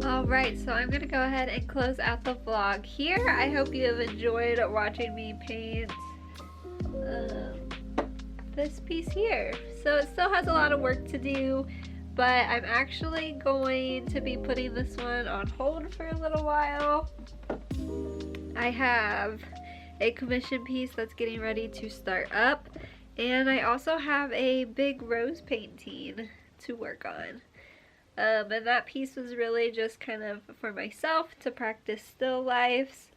Alright, so I'm going to go ahead and close out the vlog here. I hope you have enjoyed watching me paint this piece here. So it still has a lot of work to do, but I'm actually going to be putting this one on hold for a little while. I have a commission piece that's getting ready to start up, and I also have a big rose painting to work on. And that piece was really just kind of for myself to practice still lifes.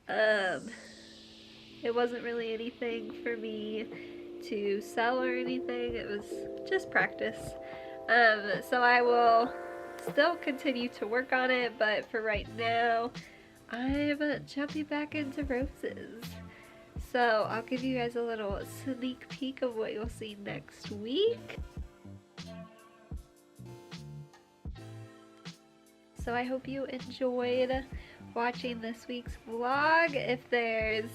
It wasn't really anything for me to sell or anything. It was just practice. So I will still continue to work on it, but for right now, I'm jumping back into roses. So I'll give you guys a little sneak peek of what you'll see next week. So I hope you enjoyed watching this week's vlog. If there's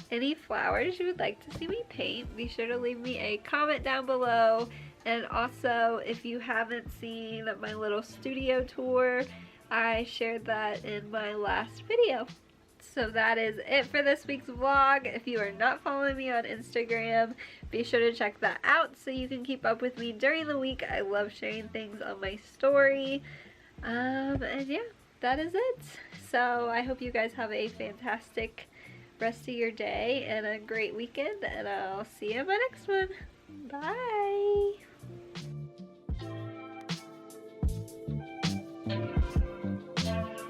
any flowers you would like to see me paint, be sure to leave me a comment down below. And also, if you haven't seen my little studio tour, I shared that in my last video. So that is it for this week's vlog. If you are not following me on Instagram, be sure to check that out so you can keep up with me during the week. I love sharing things on my story. And yeah, that is it. So I hope you guys have a fantastic rest of your day and a great weekend, and I'll see you in my next one. Bye!